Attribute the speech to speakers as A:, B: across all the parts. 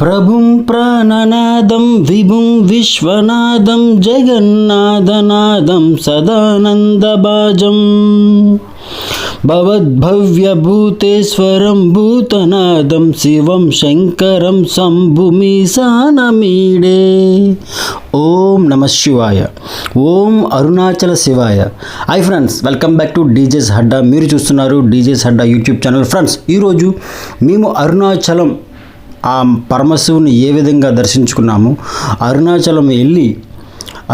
A: ప్రభుం ప్రాణనాదం విభుం విశ్వనాదం జగన్నాథనాదం సదానందభాజం భవద్భవ్యభూతేశ్వరం భూతనాదం శివం శంకరం శంభుమీశానమీడే. ఓం నమ శివాయ. ఓం అరుణాచల శివాయ. Hi friends, welcome back to DJs హడ్డా. మీరు చూస్తున్నారు డీజేస్ హడ్డా యూట్యూబ్ ఛానల్. ఫ్రెండ్స్, ఈరోజు మేము అరుణాచలం ఆ పరమశివుని ఏ విధంగా దర్శించుకున్నాము, అరుణాచలం వెళ్ళి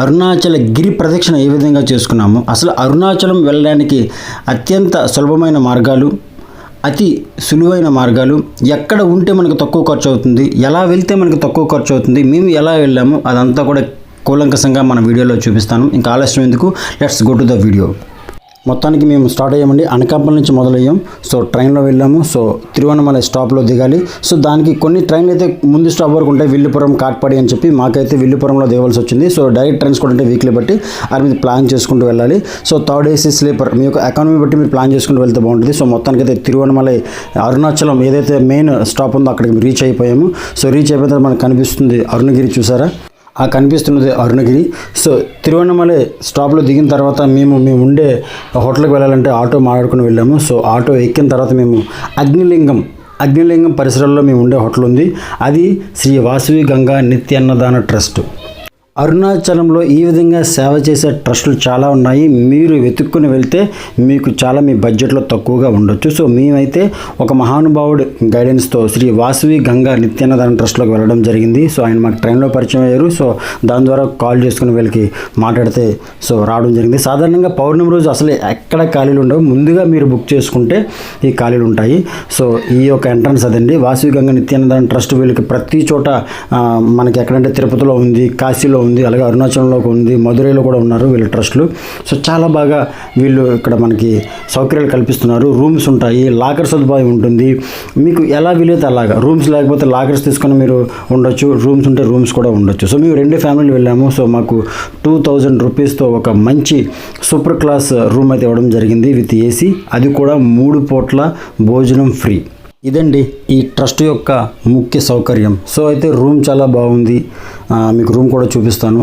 A: అరుణాచల గిరి ప్రదక్షిణ ఏ విధంగా చేసుకున్నాము, అసలు అరుణాచలం వెళ్ళడానికి అత్యంత సులభమైన మార్గాలు, అతి సులువైన మార్గాలు, ఎక్కడ ఉంటే మనకు తక్కువ ఖర్చు అవుతుంది, ఎలా వెళ్తే మనకు తక్కువ ఖర్చు అవుతుంది, మేము ఎలా వెళ్ళాము, అదంతా కూడా కూలంకషంగా మన వీడియోలో చూపిస్తాను. ఇంకా ఆలస్యం ఎందుకు, let's go to the video. మొత్తానికి మేము స్టార్ట్ అయ్యామండి. అనకాపల్లి నుంచి మొదలయ్యాం. సో ట్రైన్లో వెళ్ళాము. సో తిరువన్నమలై స్టాప్లో దిగాలి. సో దానికి కొన్ని ట్రైన్లు అయితే ముందు స్టాప్ వరకు ఉంటాయి, విల్లుపురం, కాట్పాడి అని చెప్పి. మాకైతే విల్లుపురంలో దిగవలసి వచ్చింది. సో డైరెక్ట్ ట్రైన్స్ కూడా ఉంటాయి వీక్లీ బట్టి, అది మీద ప్లాన్ చేసుకుంటూ వెళ్ళాలి. సో థర్డ్ ఏసీ స్లీపర్ మీ యొక్క ఎకానమీ బట్టి మీరు ప్లాన్ చేసుకుంటూ వెళ్తే బాగుంటుంది. సో మొత్తానికి అయితే తిరువన్నమలై అరుణాచలం ఏదైతే మెయిన్ స్టాప్ ఉందో అక్కడికి రీచ్ అయిపోయాము. సో రీచ్ అయిపోయిన తర్వాత మనకు కనిపిస్తుంది అరుణగిరి, చూసారా, ఆ కనిపిస్తున్నది అరుణగిరి. సో తిరువన్నమలై స్టాప్లో దిగిన తర్వాత మేము ఉండే హోటల్కి వెళ్ళాలంటే ఆటో మాట్లాడుకుని వెళ్ళాము. సో ఆటో ఎక్కిన తర్వాత మేము అగ్నిలింగం పరిసరాల్లో మేము ఉండే హోటల్ ఉంది. అది శ్రీ వాసవి గంగా నిత్యాన్నదాన ట్రస్ట్. అరుణాచలంలో ఈ విధంగా సేవ చేసే ట్రస్టులు చాలా ఉన్నాయి. మీరు వెతుక్కుని వెళ్తే మీకు చాలా మీ బడ్జెట్లో తక్కువగా ఉండొచ్చు. సో మేమైతే ఒక మహానుభావుడు గైడెన్స్తో శ్రీ వాసవి గంగా నిత్యాన్నదాన ట్రస్ట్లోకి వెళ్ళడం జరిగింది. సో ఆయన మాకు ట్రైన్లో పరిచయం అయ్యారు. సో దాని ద్వారా కాల్ చేసుకుని వీళ్ళకి మాట్లాడితే సో రావడం జరిగింది. సాధారణంగా పౌర్ణమి రోజు అసలు ఎక్కడ ఖాళీలు ఉండవు, ముందుగా మీరు బుక్ చేసుకుంటే ఈ ఖాళీలు ఉంటాయి. సో ఈ యొక్క ఎంట్రన్స్ అదండి, వాసవి గంగా నిత్యాన్నదాన ట్రస్ట్. వీళ్ళకి ప్రతి చోట మనకి ఎక్కడంటే తిరుపతిలో ఉంది, కాశీలో ఉంది, అలాగే అరుణాచలంలో ఉంది, మధురైలో కూడా ఉన్నారు వీళ్ళ ట్రస్టులు. సో చాలా బాగా వీళ్ళు ఇక్కడ మనకి సౌకర్యాలు కల్పిస్తున్నారు. రూమ్స్ ఉంటాయి, లాకర్ సదుపాయం ఉంటుంది. మీకు ఎలా వీలైతే అలాగా, రూమ్స్ లేకపోతే లాకర్స్ తీసుకొని మీరు ఉండొచ్చు, రూమ్స్ ఉంటే రూమ్స్ కూడా ఉండొచ్చు. సో మేము 2 ఫ్యామిలీలు వెళ్ళాము. సో మాకు 2000 రూపీస్తో ఒక మంచి సూపర్ క్లాస్ రూమ్ అయితే ఇవ్వడం జరిగింది విత్ ఏసీ. అది కూడా 3 పూట్ల భోజనం ఫ్రీ. ఇదండి ఈ ట్రస్ట్ యొక్క ముఖ్య సౌకర్యం. సో అయితే రూమ్ చాలా బాగుంది, మీకు రూమ్ కూడా చూపిస్తాను.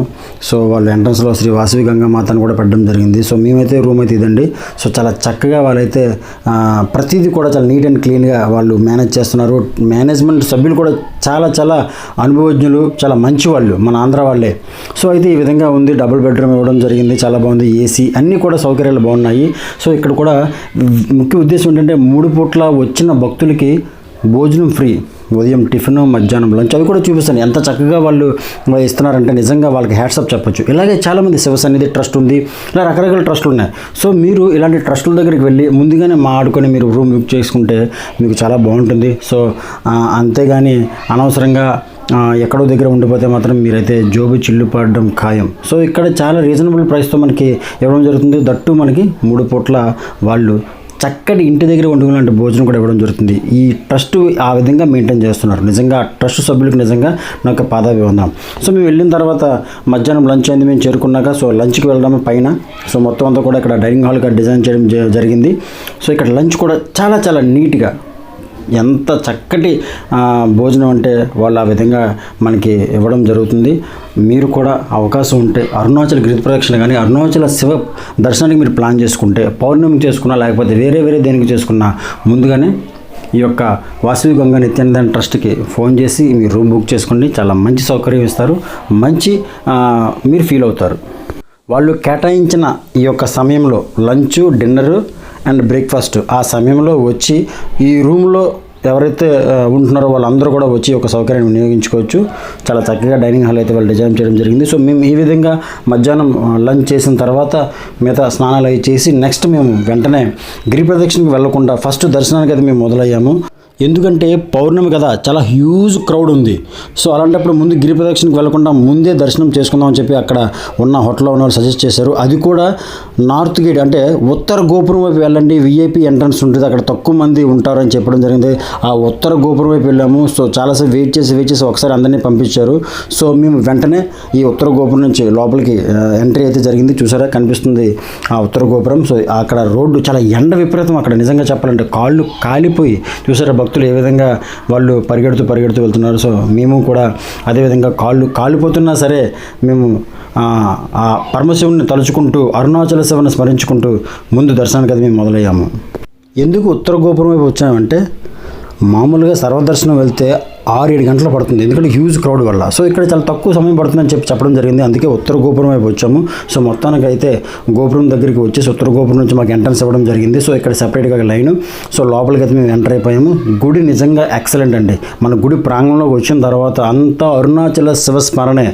A: సో వాళ్ళు ఎంట్రన్స్లో శ్రీ వాసవి గంగా మాతను కూడా పెట్టడం జరిగింది. సో మేమైతే రూమ్ అయితే ఇదండి. సో చాలా చక్కగా వాళ్ళైతే ప్రతిదీ కూడా చాలా నీట్ అండ్ క్లీన్గా వాళ్ళు మేనేజ్ చేస్తున్నారు. మేనేజ్మెంట్ సభ్యులు కూడా చాలా అనుభవజ్ఞులు, చాలా మంచి వాళ్ళు, మన ఆంధ్ర వాళ్ళే. సో అయితే ఈ విధంగా ఉంది. డబుల్ బెడ్రూమ్ ఇవ్వడం జరిగింది, చాలా బాగుంది. ఏసీ అన్నీ కూడా సౌకర్యాలు బాగున్నాయి. సో ఇక్కడ కూడా ముఖ్య ఉద్దేశం ఏంటంటే 3 పూట్ల వచ్చిన భక్తులకి భోజనం ఫ్రీ, ఉదయం టిఫిన్, మధ్యాహ్నం లంచ్, అవి కూడా చూపిస్తాను. ఎంత చక్కగా వాళ్ళు ఇస్తున్నారంటే నిజంగా వాళ్ళకి హ్యాట్సప్ చెప్పొచ్చు. ఇలాగే చాలామంది శివసన్నిధి ట్రస్ట్ ఉంది, ఇలా రకరకాల ట్రస్టులు ఉన్నాయి. సో మీరు ఇలాంటి ట్రస్టుల దగ్గరికి వెళ్ళి ముందుగానే మాట్లాడుకొని మీరు రూమ్ బుక్ చేసుకుంటే మీకు చాలా బాగుంటుంది. సో అంతేగాని అనవసరంగా ఎక్కడో దగ్గర ఉండిపోతే మాత్రం మీరైతే జోబు చిల్లు పడడం ఖాయం. సో ఇక్కడ చాలా రీజనబుల్ ప్రైస్తో మనకి ఇవ్వడం జరుగుతుంది. దట్టు మనకి 3 పూట్ల వాళ్ళు చక్కటి ఇంటి దగ్గర వండుకునే భోజనం కూడా ఇవ్వడం జరుగుతుంది. ఈ ట్రస్ట్ ఆ విధంగా మెయింటైన్ చేస్తున్నారు. నిజంగా ట్రస్ట్ సభ్యులకు నిజంగా నాకు పాదాభివందనం. సో మేము వెళ్ళిన తర్వాత మధ్యాహ్నం లంచ్ అయింది. మేము చేరుకున్నాక సో లంచ్కి వెళ్ళడం పైన. సో మొత్తం అంతా కూడా ఇక్కడ డైనింగ్ హాల్గా డిజైన్ చేయడం జరిగింది. సో ఇక్కడ లంచ్ కూడా చాలా నీట్గా, ఎంత చక్కటి భోజనం అంటే వాళ్ళు ఆ విధంగా మనకి ఇవ్వడం జరుగుతుంది. మీరు కూడా అవకాశం ఉంటే అరుణాచల గిరి ప్రదక్షిణ కానీ అరుణాచల శివ దర్శనానికి మీరు ప్లాన్ చేసుకుంటే, పౌర్ణమికి చేసుకున్నా లేకపోతే వేరే దేనికి చేసుకున్నా, ముందుగానే ఈ యొక్క వాసవి గంగా నిత్యానంద ట్రస్ట్కి ఫోన్ చేసి మీరు రూమ్ బుక్ చేసుకోండి. చాలా మంచి సౌకర్యం ఇస్తారు, మంచి మీరు ఫీల్ అవుతారు. వాళ్ళు కేటాయించిన ఈ యొక్క సమయంలో లంచ్, డిన్నరు అండ్ బ్రేక్ఫాస్ట్ ఆ సమయంలో వచ్చి ఈ రూమ్లో ఎవరైతే ఉంటున్నారో వాళ్ళందరూ కూడా వచ్చి ఒక సౌకర్యాన్ని వినియోగించుకోవచ్చు. చాలా చక్కగా డైనింగ్ హాల్ అయితే వాళ్ళు డిజైన్ చేయడం జరిగింది. సో మేము ఈ విధంగా మధ్యాహ్నం లంచ్ చేసిన తర్వాత మిగతా స్నానాలు అవి చేసి నెక్స్ట్ మేము వెంటనే గిరి ప్రదక్షిణకి వెళ్లకుండా ఫస్ట్ దర్శనానికి అయితే మేము మొదలయ్యాము. ఎందుకంటే పౌర్ణమి కదా, చాలా హ్యూజ్ క్రౌడ్ ఉంది. సో అలాంటప్పుడు ముందు గిరి ప్రదక్షిణకి వెళ్లకుండా ముందే దర్శనం చేసుకుందామని చెప్పి అక్కడ ఉన్న హోటల్లో ఉన్న వాళ్ళు సజెస్ట్ చేశారు. అది కూడా నార్త్ గేట్ అంటే ఉత్తర గోపురం వైపు వెళ్ళండి, విఐపి ఎంట్రన్స్ ఉంటుంది, అక్కడ తక్కువ మంది ఉంటారని చెప్పడం జరిగింది. ఆ ఉత్తర గోపురం వైపు వెళ్ళాము. సో చాలాసేపు వెయిట్ చేసి ఒకసారి అందరినీ పంపించారు. సో మేము వెంటనే ఈ ఉత్తర గోపురం నుంచి లోపలికి ఎంట్రీ అయితే జరిగింది. చూసారా, కనిపిస్తుంది ఆ ఉత్తర గోపురం. సో అక్కడ రోడ్డు చాలా ఎండ విపరీతం, అక్కడ నిజంగా చెప్పాలంటే కాళ్ళు కాలిపోయి చూసారా భక్తులు ఏ విధంగా వాళ్ళు పరిగెడుతూ వెళ్తున్నారు. సో మేము కూడా అదేవిధంగా కాలిపోతున్నా సరే మేము ఆ పరమశివుని తలుచుకుంటూ అరుణాచల శివని స్మరించుకుంటూ ముందు దర్శనానికి అది మేము మొదలయ్యాము. ఎందుకు ఉత్తర గోపురం వైపు వచ్చామంటే మామూలుగా సర్వదర్శనం వెళ్తే 6-7 గంటలు పడుతుంది, ఎందుకంటే హ్యూజ్ క్రౌడ్ వల్ల. సో ఇక్కడ చాలా తక్కువ సమయం పడుతుందని చెప్పడం జరిగింది. అందుకే ఉత్తర గోపురం వైపు వచ్చాము. సో మొత్తానికి అయితే గోపురం దగ్గరికి వచ్చేసి ఉత్తర గోపురం నుంచి మాకు ఎంట్రన్స్ ఇవ్వడం జరిగింది. సో ఇక్కడ సెపరేట్గా లైన్. సో లోపలికి అయితే మేము ఎంటర్ అయిపోయాము. గుడి నిజంగా ఎక్సలెంట్ అండి. మన గుడి ప్రాంగణంలోకి వచ్చిన తర్వాత అంతా అరుణాచల శివస్మరణే,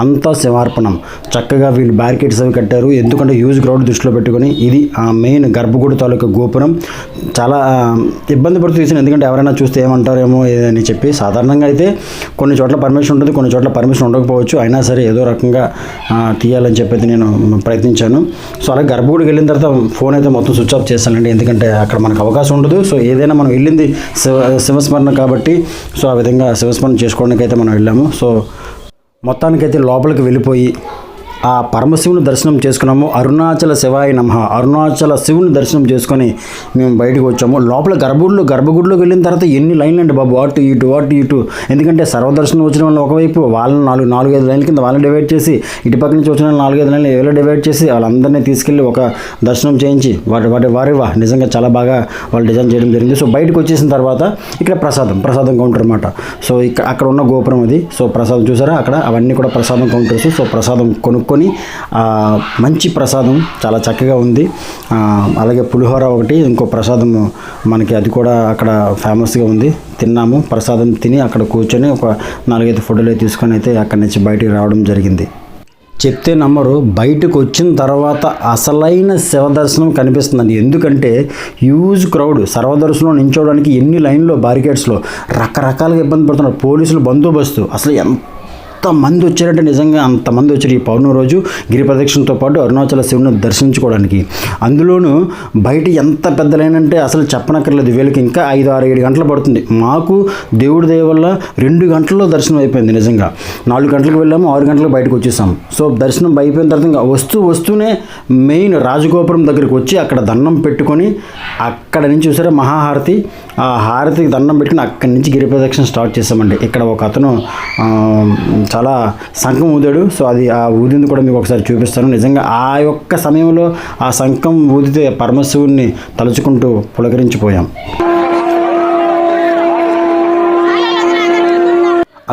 A: అంతా శివార్పణం. చక్కగా వీళ్ళు బ్యారికేడ్స్ అవి కట్టారు, ఎందుకంటే హ్యూజ్ క్రౌడ్ దృష్టిలో పెట్టుకొని. ఇది ఆ మెయిన్ గర్భగుడి తాలూకా గోపురం. చాలా ఇబ్బంది పడుతూ తీసిన, ఎందుకంటే ఎవరైనా చూస్తే ఏమంటారేమో అని చెప్పి. సాధారణంగా అయితే కొన్ని చోట్ల పర్మిషన్ ఉంటుంది, కొన్ని చోట్ల పర్మిషన్ ఉండకపోవచ్చు. అయినా సరే ఏదో రకంగా తీయాలని చెప్పి అయితే నేను ప్రయత్నించాను. సో అలా గర్భగుడికి వెళ్ళిన తర్వాత ఫోన్ అయితే మొత్తం స్విచ్ ఆఫ్ చేశానండి, ఎందుకంటే అక్కడ మనకు అవకాశం ఉండదు. సో ఏదైనా మనం వెళ్ళింది శివస్మరణ కాబట్టి, సో ఆ విధంగా శివస్మరణ చేసుకోవడానికి అయితే మనం వెళ్ళాము. సో మొత్తానికైతే లోపలికి వెళ్ళిపోయి ఆ పరమశివుని దర్శనం చేసుకున్నాము. అరుణాచల శివాయ నమః, అరుణాచల శివుని దర్శనం చేసుకొని మేము బయటకు వచ్చాము. లోపల గర్భగుడిలోకి వెళ్ళిన తర్వాత ఎన్ని లైన్లు అండి బాబు, అటు ఇటు. ఎందుకంటే సర్వదర్శనం వచ్చిన వాళ్ళు ఒకవైపు, వాళ్ళని 4-5 లైన్ల కింద వాళ్ళని డివైడ్ చేసి, ఇటుపక్క నుంచి వచ్చిన 4-5 లైన్లు ఏలో డివైడ్ చేసి వాళ్ళందరినీ తీసుకెళ్ళి ఒక దర్శనం చేయించి వారివా నిజంగా చాలా బాగా వాళ్ళు డిజైన్ చేయడం జరిగింది. సో బయటకు వచ్చేసిన తర్వాత ఇక్కడ ప్రసాదం కౌంటర్ అనమాట. సో అక్కడ ఉన్న గోపురం అది. సో ప్రసాదం చూసారా, అక్కడ అవన్నీ కూడా ప్రసాదం కౌంటర్స్. సో ప్రసాదం కొనుక్కొని మంచి ప్రసాదం చాలా చక్కగా ఉంది. అలాగే పులిహోర ఒకటి, ఇంకో ప్రసాదం మనకి అది కూడా అక్కడ ఫేమస్గా ఉంది. తిన్నాము, ప్రసాదం తిని అక్కడ కూర్చొని ఒక 4-5 ఫోటోలు తీసుకొని అయితే అక్కడి నుంచి బయటికి రావడం జరిగింది. చెప్తే నమ్మరు, బయటకు వచ్చిన తర్వాత అసలైన శివదర్శనం కనిపిస్తుందండి. ఎందుకంటే హ్యూజ్ క్రౌడ్, సర్వదర్శనం నించోవడానికి ఎన్ని లైన్లో బ్యారికేడ్స్లో రకరకాలుగా ఇబ్బంది పడుతున్నారు. పోలీసులు బందోబస్తు, అసలు మంది వచ్చారంటే నిజంగా అంతమంది వచ్చారు ఈ పౌర్ణమి రోజు గిరి ప్రదక్షిణతో పాటు అరుణాచల శివుని దర్శించుకోవడానికి. అందులోనూ బయట ఎంత పెద్ద లైన్ అంటే అసలు చెప్పనక్కర్లేదు. వీళ్ళకి ఇంకా 5-6-7 గంటలు పడుతుంది. మాకు దేవుడి దయ వల్ల 2 గంటల్లో దర్శనం అయిపోయింది. నిజంగా 4 గంటలకు వెళ్ళాము, 6 గంటలకు బయటకు వచ్చేసాము. సో దర్శనం అయిపోయిన తర్వాత ఇంకా వస్తూనే మెయిన్ రాజగోపురం దగ్గరికి వచ్చి అక్కడ దండం పెట్టుకొని, అక్కడ నుంచి చూసారా మహాహారతి, ఆ హారతికి దండం పెట్టుకుని అక్కడి నుంచి గిరి ప్రదక్షిణ స్టార్ట్ చేసామండి. ఇక్కడ ఒక అతను చాలా శంఖం ఊదాడు. సో అది ఆ ఊదింది కూడా మీకు ఒకసారి చూపిస్తాను. నిజంగా ఆ యొక్క సమయంలో ఆ శంఖం ఊదితే పరమశివుణ్ణి తలుచుకుంటూ పులకరించిపోయాం.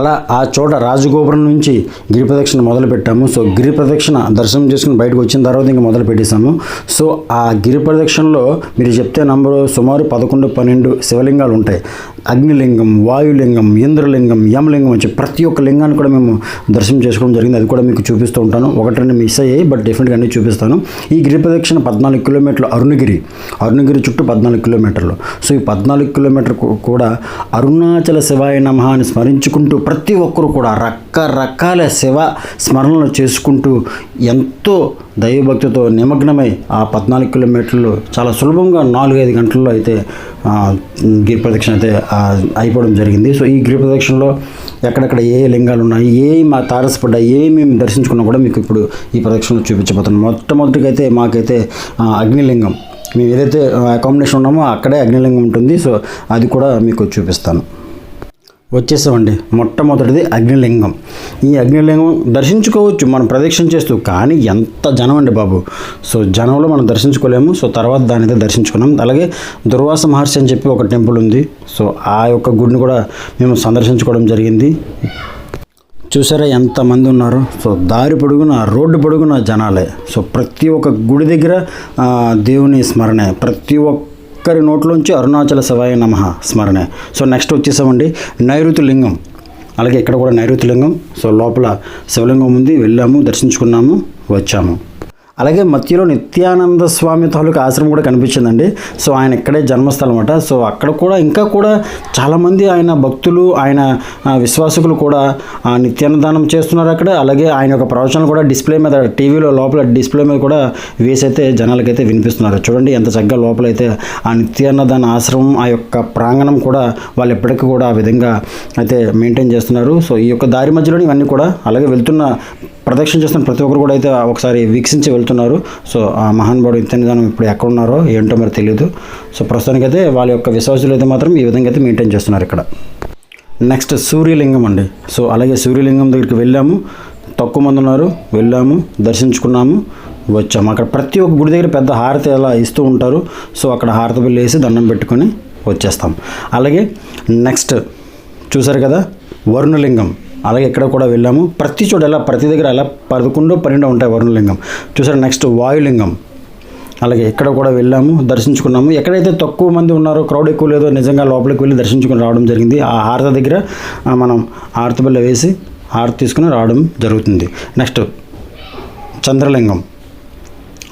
A: అలా ఆ చోట రాజగోపురం నుంచి గిరి ప్రదక్షిణ మొదలు పెట్టాము. సో గిరి ప్రదక్షిణ దర్శనం చేసుకుని బయటకు వచ్చిన తర్వాత ఇంకా మొదలు పెట్టేశాము. సో ఆ గిరి ప్రదక్షిణలో మీరు చెప్తే నంబరు సుమారు 11-12 శివలింగాలు ఉంటాయి. అగ్నిలింగం, వాయులింగం, ఇంద్రలింగం, యమలింగం వచ్చి ప్రతి ఒక్క లింగాన్ని కూడా మేము దర్శనం చేసుకోవడం జరిగింది. అది కూడా మీకు చూపిస్తూ ఉంటాను. 1-2 మిస్ అయ్యాయి, బట్ డెఫినెట్గా అన్నీ చూపిస్తాను. ఈ గిరి ప్రదక్షిణ 14 కిలోమీటర్లు. అరుణగిరి చుట్టూ 14 కిలోమీటర్లు. సో ఈ 14 కిలోమీటర్ కూడా అరుణాచల శివాయ నమః అని స్మరించుకుంటూ ప్రతి ఒక్కరు కూడా రకరకాల శివ స్మరణలు చేసుకుంటూ ఎంతో దైవభక్తితో నిమగ్నమై ఆ 14 కిలోమీటర్లు చాలా సులభంగా 4-5 గంటల్లో అయితే గిరి ప్రదక్షిణ అయితే అయిపోవడం జరిగింది. సో ఈ గిరి ప్రదక్షిణలో ఎక్కడెక్కడ ఏ లింగాలు ఉన్నాయి, మా తారసపడ్డాయి, మేము దర్శించుకున్నా కూడా మీకు ఇప్పుడు ఈ ప్రదక్షిణలో చూపించబోతున్నాను. మొట్టమొదటిగా అయితే మాకైతే అగ్నిలింగం, మేము ఏదైతే అకామిడేషన్ ఉన్నామో అక్కడే అగ్నిలింగం ఉంటుంది. సో అది కూడా మీకు చూపిస్తాను. వచ్చేసామండి. మొట్టమొదటిది అగ్నిలింగం. ఈ అగ్నిలింగం దర్శించుకోవచ్చు మనం ప్రదక్షిణ చేస్తూ, కానీ ఎంత జనం అండి బాబు. సో జనంలో మనం దర్శించుకోలేము. సో తర్వాత దాని అయితే దర్శించుకున్నాం. అలాగే దుర్వాస మహర్షి అని చెప్పి ఒక టెంపుల్ ఉంది. సో ఆ యొక్క గుడిని కూడా మేము సందర్శించుకోవడం జరిగింది. చూసారా ఎంతమంది ఉన్నారు. సో దారి పొడుగున, రోడ్డు పొడుగున జనాలే. సో ప్రతి ఒక్క గుడి దగ్గర దేవుని స్మరణే, ప్రతి ఒక్కరి నోట్లోంచి అరుణాచల శివాయ నమః స్మరణే. సో నెక్స్ట్ వచ్చేసామండి నైరుతి లింగం. అలాగే ఇక్కడ కూడా నైరుతి లింగం. సో లోపల శివలింగం ఉంది, వెళ్ళాము, దర్శించుకున్నాము, వచ్చాము. అలాగే మధ్యలో నిత్యానంద స్వామి తాలూకా ఆశ్రమం కూడా కనిపించిందండి. సో ఆయన ఇక్కడే జన్మస్థలం అట. సో అక్కడ కూడా ఇంకా కూడా చాలామంది ఆయన భక్తులు, ఆయన విశ్వాసకులు కూడా నిత్యాన్నదానం చేస్తున్నారు అక్కడ. అలాగే ఆయన యొక్క ప్రవచనాలు కూడా డిస్ప్లే మీద, టీవీలో లోపల డిస్ప్లే మీద కూడా వేసి అయితే జనాలకైతే వినిపిస్తున్నారు. చూడండి ఎంత చక్కగా లోపలైతే ఆ నిత్యాన్నదాన ఆశ్రమం, ఆ యొక్క ప్రాంగణం కూడా వాళ్ళు ఎప్పటికీ కూడా ఆ విధంగా అయితే మెయింటైన్ చేస్తున్నారు. సో ఈ యొక్క దారి మధ్యలోని ఇవన్నీ కూడా, అలాగే వెళ్తున్న ప్రదక్షిణ చేస్తున్న ప్రతి ఒక్కరు కూడా అయితే ఒకసారి వీక్షించి వెళ్తున్నారు. సో ఆ మహానుభావుడు ఇంత నిదానం ఇప్పుడు ఎక్కడ ఉన్నారో ఏంటో మరి తెలియదు. సో ప్రస్తుతానికైతే వాళ్ళ యొక్క విశ్వాసులు అయితే మాత్రం ఈ విధంగా అయితే మెయింటైన్ చేస్తున్నారు ఇక్కడ. నెక్స్ట్ సూర్యలింగం అండి. సో అలాగే సూర్యలింగం దగ్గరికి వెళ్ళాము, తక్కువ మంది ఉన్నారు, వెళ్ళాము, దర్శించుకున్నాము, వచ్చాము. అక్కడ ప్రతి ఒక్క గుడి దగ్గర పెద్ద హారతి అలా ఇస్తూ ఉంటారు. సో అక్కడ హారతి బిల్లు వేసి దండం పెట్టుకొని వచ్చేస్తాం. అలాగే నెక్స్ట్ చూసారు కదా వరుణలింగం, అలాగే ఇక్కడ కూడా వెళ్ళాము. ప్రతి చోట ఎలా ప్రతి దగ్గర ఎలా 11, 12 ఉంటాయి వరుణలింగం. చూసారు. నెక్స్ట్ వాయులింగం, అలాగే ఇక్కడ కూడా వెళ్ళాము, దర్శించుకున్నాము. ఎక్కడైతే తక్కువ మంది ఉన్నారో, క్రౌడ్ ఎక్కువ లేదో నిజంగా లోపలికి వెళ్ళి దర్శించుకుని రావడం జరిగింది. ఆ హారతి దగ్గర మనం హారతి బిల్ల వేసి హారతి తీసుకుని రావడం జరుగుతుంది. నెక్స్ట్ చంద్రలింగం,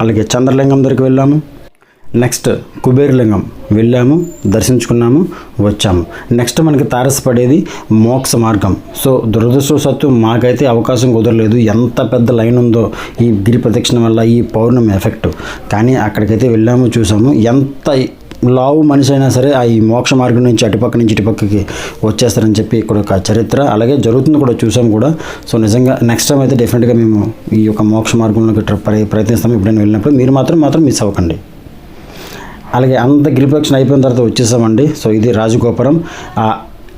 A: అలాగే చంద్రలింగం దగ్గరికి వెళ్ళాము. నెక్స్ట్ కుబేరలింగం వెళ్ళాము, దర్శించుకున్నాము, వచ్చాము. నెక్స్ట్ మనకి తారసపడేది మోక్ష మార్గం. సో దురదృష్టవశాత్తు మాకైతే అవకాశం కుదరలేదు. ఎంత పెద్ద లైన్ ఉందో ఈ గిరి ప్రదక్షిణ వల్ల, ఈ పౌర్ణమి ఎఫెక్ట్. కానీ అక్కడికైతే వెళ్ళాము, చూసాము. ఎంత లావు మనిషి అయినా సరే ఈ మోక్ష మార్గం నుంచి అటుపక్క నుంచి ఇటుపక్కకి వచ్చేస్తారని చెప్పి ఇక్కడ ఒక చరిత్ర, అలాగే జరుగుతుంది కూడా, చూసాం కూడా. సో నిజంగా నెక్స్ట్ టైం అయితే డెఫినెట్గా మేము ఈ యొక్క మోక్ష మార్గంలోకి ప్రయత్నిస్తాము. ఎప్పుడైనా వెళ్ళినప్పుడు మీరు మాత్రం మిస్ అవ్వకండి. అలాగే అంత గిరి ప్రదక్షిణ అయిపోయిన తర్వాత వచ్చేసామండి. సో ఇది రాజగోపురం.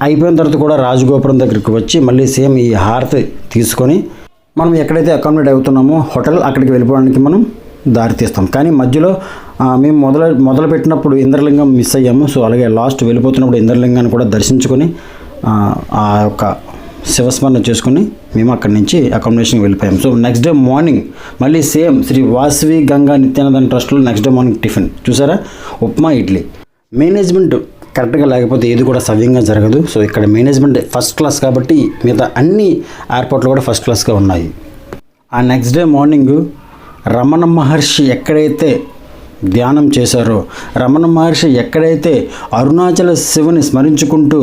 A: అయిపోయిన తర్వాత కూడా రాజగోపురం దగ్గరికి వచ్చి మళ్ళీ సేమ్ ఈ హారతి తీసుకొని మనం ఎక్కడైతే అకామిడేట్ అవుతున్నామో హోటల్, అక్కడికి వెళ్ళిపోవడానికి మనం దారి తీస్తాం. కానీ మధ్యలో మేము మొదలు పెట్టినప్పుడు ఇంద్రలింగం మిస్ అయ్యాము. సో అలాగే లాస్ట్ వెళ్ళిపోతున్నప్పుడు ఇంద్రలింగాన్ని కూడా దర్శించుకొని ఆ యొక్క శివస్మరణ చేసుకుని మేము అక్కడి నుంచి అకామిడేషన్కి వెళ్ళిపోయాం. సో నెక్స్ట్ డే మార్నింగ్ మళ్ళీ సేమ్ శ్రీ వాసవి గంగా నిత్యానంద ట్రస్ట్లో నెక్స్ట్ డే మార్నింగ్ టిఫిన్ చూసారా, ఉప్మా, ఇడ్లీ. మేనేజ్మెంట్ కరెక్ట్గా లేకపోతే ఏది కూడా సవ్యంగా జరగదు. సో ఇక్కడ మేనేజ్మెంట్ ఫస్ట్ క్లాస్ కాబట్టి మిగతా అన్ని ఎయిర్పోర్ట్లు కూడా ఫస్ట్ క్లాస్గా ఉన్నాయి. ఆ next day morning Ramana Maharshi ఎక్కడైతే ధ్యానం చేశారో, రమణ మహర్షి ఎక్కడైతే అరుణాచల శివుని స్మరించుకుంటూ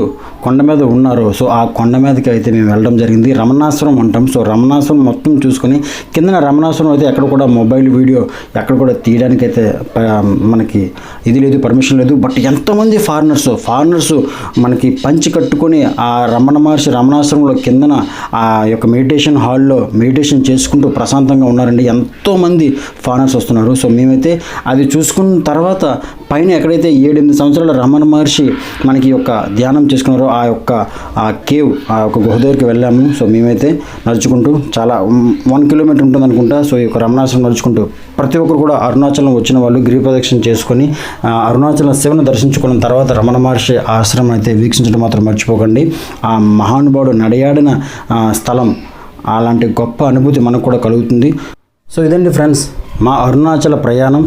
A: కొండ మీద ఉన్నారో, సో ఆ కొండ మీదకి అయితే మేము వెళ్ళడం జరిగింది. రమణాశ్రమం అంటాం. సో రమణాశ్రమం మొత్తం చూసుకొని కిందన రమణాశ్రమం అయితే ఎక్కడ కూడా మొబైల్ వీడియో ఎక్కడ కూడా తీయడానికి అయితే మనకి ఇది లేదు, పర్మిషన్ లేదు. బట్ ఎంతోమంది ఫారినర్స్ మనకి పంచి కట్టుకొని ఆ రమణ మహర్షి రమణాశ్రమంలో కిందన ఆ యొక్క మెడిటేషన్ హాల్లో మెడిటేషన్ చేసుకుంటూ ప్రశాంతంగా ఉన్నారండి. ఎంతోమంది ఫారినర్స్ వస్తున్నారు. సో మేమైతే అది చూసుకున్న తర్వాత పైన ఎక్కడైతే 7-8 సంవత్సరాల రమణ మహర్షి మనకి యొక్క ధ్యానం చేసుకున్నారో ఆ కేవ్, ఆ యొక్క గుహ దగ్గరికి వెళ్ళాము. సో మేమైతే నడుచుకుంటూ చాలా 1 కిలోమీటర్ ఉంటుంది అనుకుంటా. సో ఈ యొక్క రమణాశ్రమం నడుచుకుంటూ ప్రతి ఒక్కరు కూడా అరుణాచలం వచ్చిన వాళ్ళు గిరి ప్రదక్షిణ చేసుకొని అరుణాచలం శివుని దర్శించుకున్న తర్వాత రమణ మహర్షి ఆశ్రమం అయితే వీక్షించడం మాత్రం మర్చిపోకండి. ఆ మహానుభావుడు నడయాడిన స్థలం, అలాంటి గొప్ప అనుభూతి మనకు కూడా కలుగుతుంది. సో ఇదండి ఫ్రెండ్స్, మా అరుణాచల ప్రయాణం.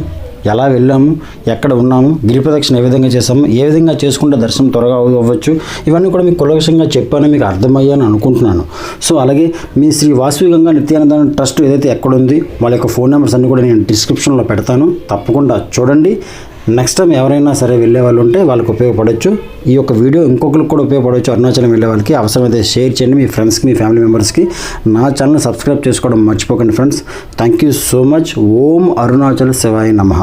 A: ఎలా వెళ్ళాము, ఎక్కడ ఉన్నాము, గిరి ప్రదక్షిణ ఏ విధంగా చేసాము, ఏ విధంగా చేసుకుంటే దర్శనం త్వరగా అవ్వచ్చు, ఇవన్నీ కూడా మీకు కులవశంగా చెప్పాను, మీకు అర్థమయ్యాను అనుకుంటున్నాను. సో అలాగే మీ శ్రీ వాసవి గంగా నిత్యానంద ట్రస్ట్ ఏదైతే ఎక్కడుంది వాళ్ళ యొక్క ఫోన్ నెంబర్స్ అన్నీ కూడా నేను డిస్క్రిప్షన్లో పెడతాను. తప్పకుండా చూడండి. నెక్స్ట్ టైం ఎవరైనా సరే వెళ్ళే వాళ్ళు ఉంటే వాళ్ళకి ఉపయోగపడవచ్చు. ఈ యొక్క వీడియో ఇంకొకరికి కూడా ఉపయోగపడవచ్చు. అరుణాచలం వెళ్ళే వాళ్ళకి అవసరమైతే షేర్ చేయండి, మీ ఫ్రెండ్స్కి, మీ ఫ్యామిలీ మెంబర్స్కి. నా ఛానల్ సబ్స్క్రైబ్ చేసుకోవడం మర్చిపోకండి friends. Thank you so much. ఓం అరుణాచల శివాయ నమః.